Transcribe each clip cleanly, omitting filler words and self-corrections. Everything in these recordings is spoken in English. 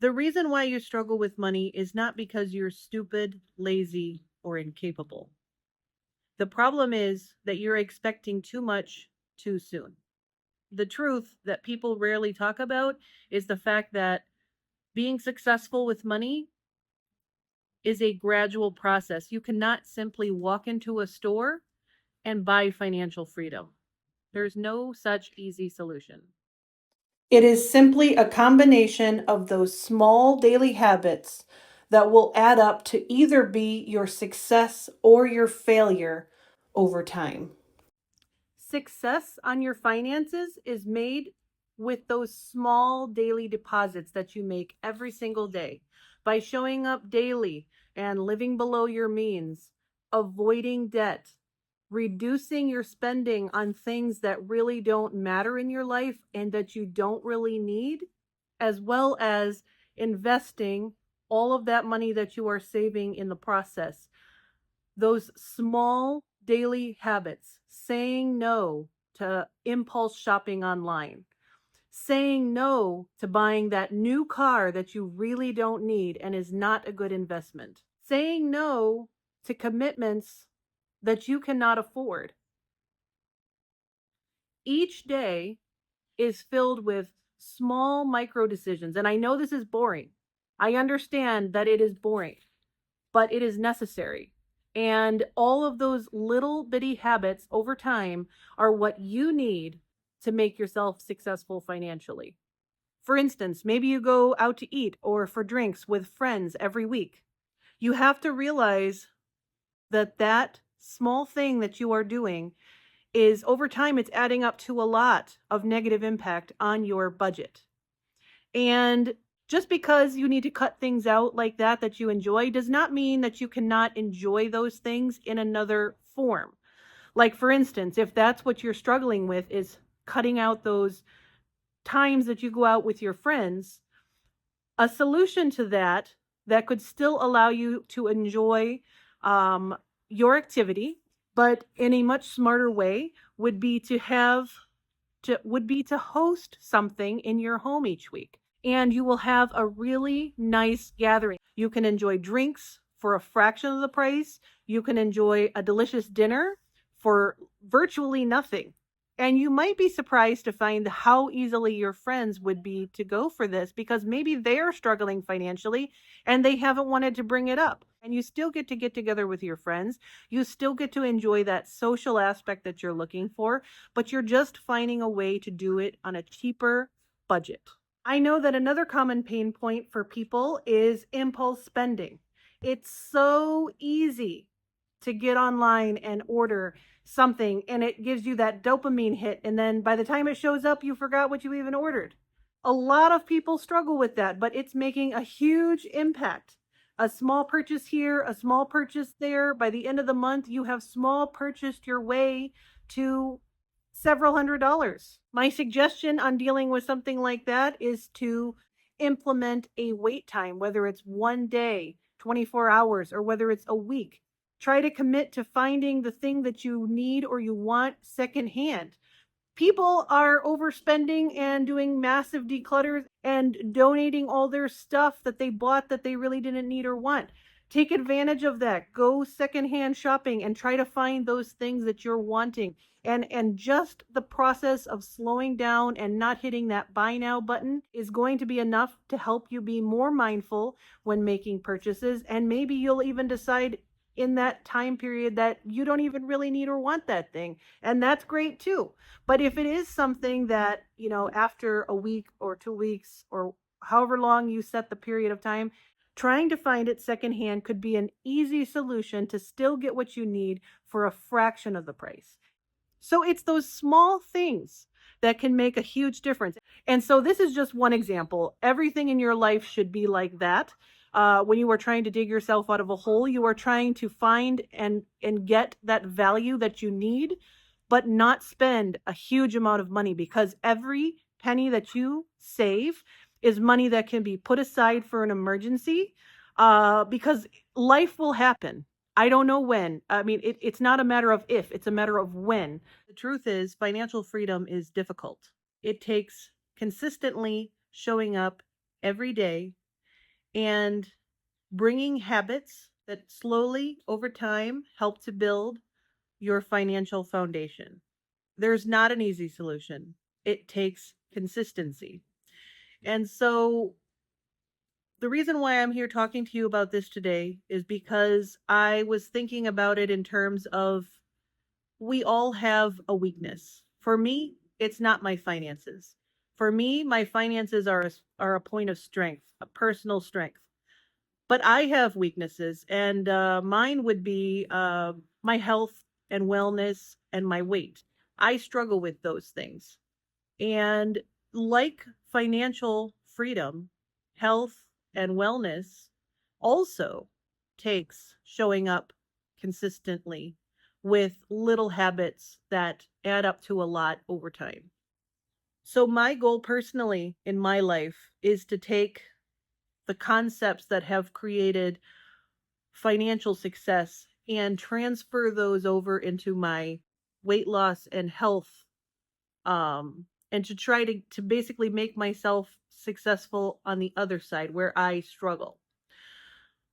The reason why you struggle with money is not because you're stupid, lazy, or incapable. The problem is that you're expecting too much too soon. The truth that people rarely talk about is the fact that being successful with money is a gradual process. You cannot simply walk into a store and buy financial freedom. There's no such easy solution. It is simply a combination of those small daily habits that will add up to either be your success or your failure over time. Success on your finances is made with those small daily deposits that you make every single day by showing up daily and living below your means, avoiding debt, reducing your spending on things that really don't matter in your life and that you don't really need, as well as investing all of that money that you are saving in the process. Those small daily habits, saying no to impulse shopping online, saying no to buying that new car that you really don't need and is not a good investment, saying no to commitments that you cannot afford. Each day is filled with small micro decisions. And I know this is boring. I understand that it is boring, but it is necessary. And all of those little bitty habits over time are what you need to make yourself successful financially. For instance, maybe you go out to eat or for drinks with friends every week. You have to realize that that small thing that you are doing is over time, it's adding up to a lot of negative impact on your budget. And just because you need to cut things out like that you enjoy does not mean that you cannot enjoy those things in another form. Like, for instance, if that's what you're struggling with is cutting out those times that you go out with your friends, a solution to that could still allow you to enjoy your activity, but in a much smarter way, would be to host something in your home each week. And you will have a really nice gathering. You can enjoy drinks for a fraction of the price. You can enjoy a delicious dinner for virtually nothing. And you might be surprised to find how easily your friends would be to go for this because maybe they're struggling financially and they haven't wanted to bring it up. And you still get together with your friends. You still get to enjoy that social aspect that you're looking for, but you're just finding a way to do it on a cheaper budget. I know that another common pain point for people is impulse spending. It's so easy to get online and order something and it gives you that dopamine hit. And then by the time it shows up, you forgot what you even ordered. A lot of people struggle with that, but it's making a huge impact. A small purchase here, a small purchase there. By the end of the month, you have small purchased your way to several $100s. My suggestion on dealing with something like that is to implement a wait time, whether it's 1 day, 24 hours, or whether it's a week. Try to commit to finding the thing that you need or you want secondhand. People are overspending and doing massive declutters and donating all their stuff that they bought that they really didn't need or want. Take advantage of that. Go secondhand shopping and try to find those things that you're wanting. And just the process of slowing down and not hitting that buy now button is going to be enough to help you be more mindful when making purchases. And maybe you'll even decide in that time period that you don't even really need or want that thing. And that's great too. But if it is something that, after a week or 2 weeks or however long you set the period of time, trying to find it secondhand could be an easy solution to still get what you need for a fraction of the price. So it's those small things that can make a huge difference. And so this is just one example. Everything in your life should be like that. When you are trying to dig yourself out of a hole, you are trying to find and get that value that you need, but not spend a huge amount of money, because every penny that you save is money that can be put aside for an emergency, because life will happen. I don't know when. I mean, it's not a matter of if, it's a matter of when. The truth is, financial freedom is difficult. It takes consistently showing up every day and bringing habits that slowly over time help to build your financial foundation. There's not an easy solution. It takes consistency. And so the reason why I'm here talking to you about this today is because I was thinking about it in terms of we all have a weakness. For me, it's not my finances. For me, my finances are a point of strength, a personal strength. But I have weaknesses, and mine would be my health and wellness and my weight. I struggle with those things. And like financial freedom, health and wellness also takes showing up consistently with little habits that add up to a lot over time. So, my goal personally in my life is to take the concepts that have created financial success and transfer those over into my weight loss and health, and to try to basically make myself successful on the other side where I struggle.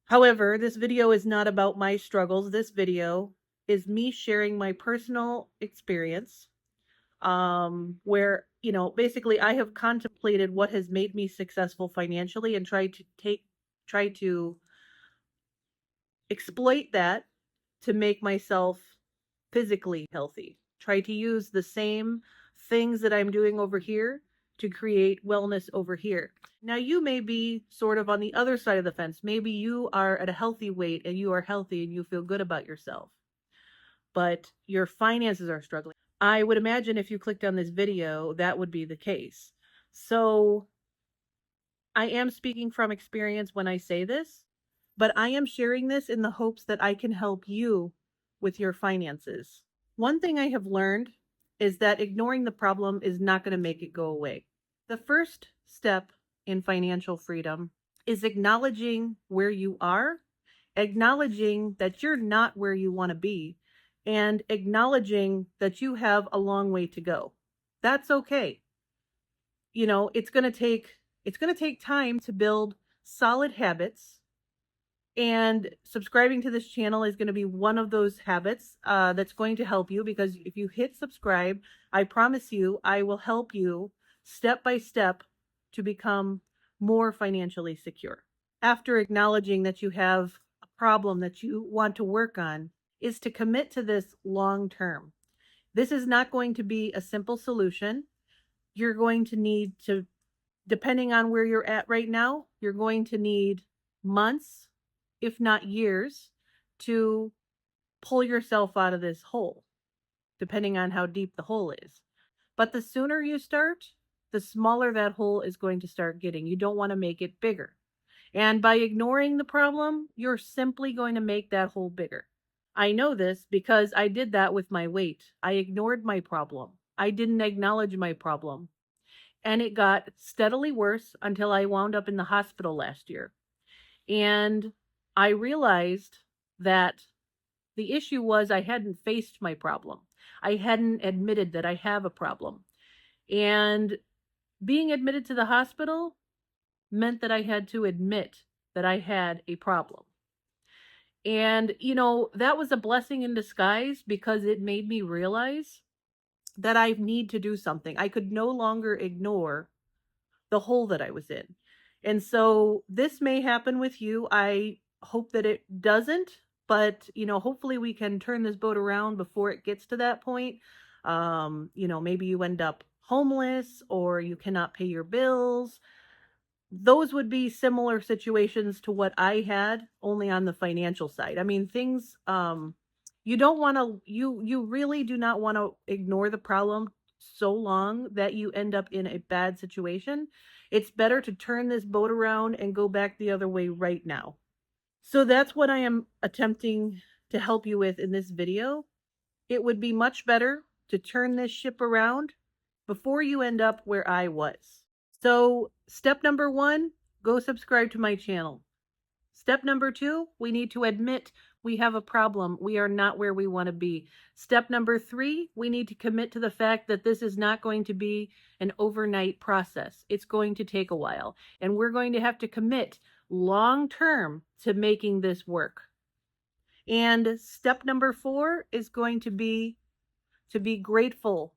However, this video is not about my struggles. This video is me sharing my personal experience, where, basically I have contemplated what has made me successful financially and try to exploit that to make myself physically healthy. Try to use the same things that I'm doing over here to create wellness over here. Now, you may be sort of on the other side of the fence. Maybe you are at a healthy weight and you are healthy and you feel good about yourself, but your finances are struggling. I would imagine if you clicked on this video, that would be the case. So, I am speaking from experience when I say this, but I am sharing this in the hopes that I can help you with your finances. One thing I have learned is that ignoring the problem is not going to make it go away. The first step in financial freedom is acknowledging where you are, acknowledging that you're not where you want to be, and acknowledging that you have a long way to go. That's okay. It's going to take time to build solid habits, and subscribing to this channel is going to be one of those habits that's going to help you, because if you hit subscribe, I promise you I will help you step by step to become more financially secure. After acknowledging that you have a problem that you want to work on, is to commit to this long term. This is not going to be a simple solution. You're going to need to, depending on where you're at right now, you're going to need months, if not years, to pull yourself out of this hole, depending on how deep the hole is. But the sooner you start, the smaller that hole is going to start getting. You don't want to make it bigger. And by ignoring the problem, you're simply going to make that hole bigger. I know this because I did that with my weight. I ignored my problem. I didn't acknowledge my problem. And it got steadily worse until I wound up in the hospital last year. And I realized that the issue was I hadn't faced my problem. I hadn't admitted that I have a problem. And being admitted to the hospital meant that I had to admit that I had a problem. And, that was a blessing in disguise, because it made me realize that I need to do something. I could no longer ignore the hole that I was in. And so this may happen with you. I hope that it doesn't, but hopefully we can turn this boat around before it gets to that point. Maybe you end up homeless or you cannot pay your bills. Those would be similar situations to what I had, only on the financial side. I mean, things, you don't want to, you really do not want to ignore the problem so long that you end up in a bad situation. It's better to turn this boat around and go back the other way right now. So that's what I am attempting to help you with in this video. It would be much better to turn this ship around before you end up where I was. So step number 1, go subscribe to my channel. Step number 2, we need to admit we have a problem. We are not where we want to be. Step number 3, we need to commit to the fact that this is not going to be an overnight process. It's going to take a while. And we're going to have to commit long term to making this work. And step number 4 is going to be grateful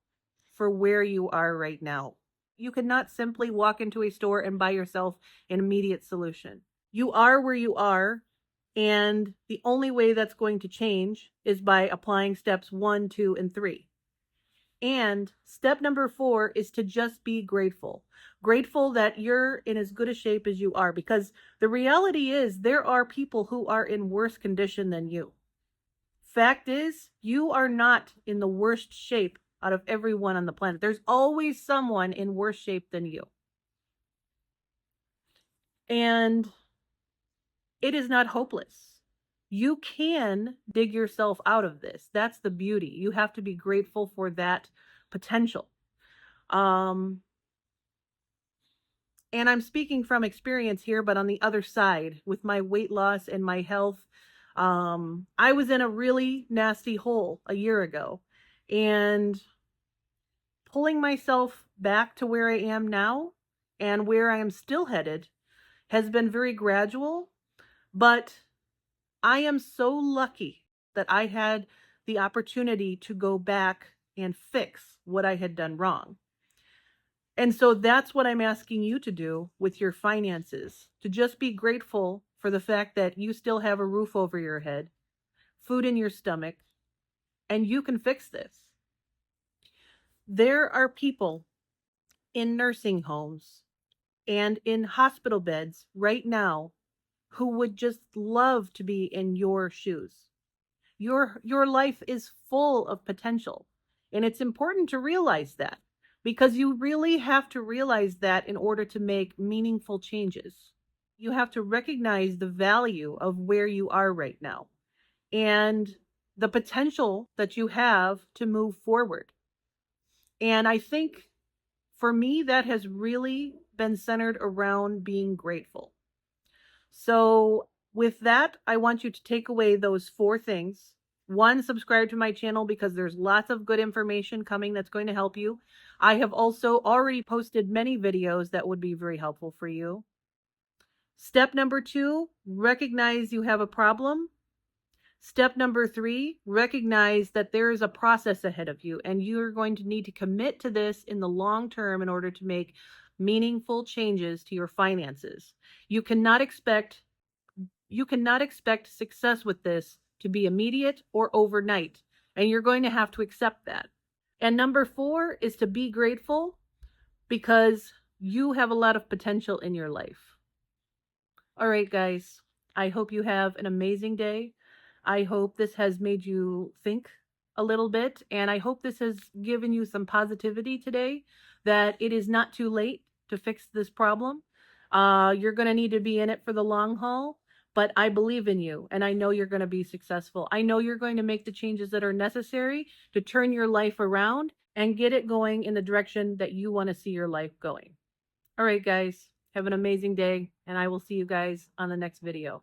for where you are right now. You cannot simply walk into a store and buy yourself an immediate solution. You are where you are, and the only way that's going to change is by applying steps 1, 2, and 3. And step number 4 is to just be grateful. Grateful that you're in as good a shape as you are, because the reality is there are people who are in worse condition than you. Fact is, you are not in the worst shape out of everyone on the planet. There's always someone in worse shape than you. And it is not hopeless. You can dig yourself out of this. That's the beauty. You have to be grateful for that potential. And I'm speaking from experience here, but on the other side, with my weight loss and my health, I was in a really nasty hole a year ago, and pulling myself back to where I am now and where I am still headed has been very gradual, but I am so lucky that I had the opportunity to go back and fix what I had done wrong. And so that's what I'm asking you to do with your finances, to just be grateful for the fact that you still have a roof over your head, food in your stomach, and you can fix this. There are people in nursing homes and in hospital beds right now who would just love to be in your shoes. Your life is full of potential, and it's important to realize that, because you really have to realize that in order to make meaningful changes. You have to recognize the value of where you are right now and the potential that you have to move forward. And I think for me, that has really been centered around being grateful. So, with that, I want you to take away those 4 things. 1, subscribe to my channel because there's lots of good information coming that's going to help you. I have also already posted many videos that would be very helpful for you. Step number 2, recognize you have a problem. Step number 3, recognize that there is a process ahead of you, and you're going to need to commit to this in the long term in order to make meaningful changes to your finances. You cannot expect success with this to be immediate or overnight, and you're going to have to accept that. And number 4 is to be grateful because you have a lot of potential in your life. All right, guys, I hope you have an amazing day. I hope this has made you think a little bit, and I hope this has given you some positivity today, that it is not too late to fix this problem. You're going to need to be in it for the long haul, but I believe in you, and I know you're going to be successful. I know you're going to make the changes that are necessary to turn your life around and get it going in the direction that you want to see your life going. All right, guys, have an amazing day, and I will see you guys on the next video.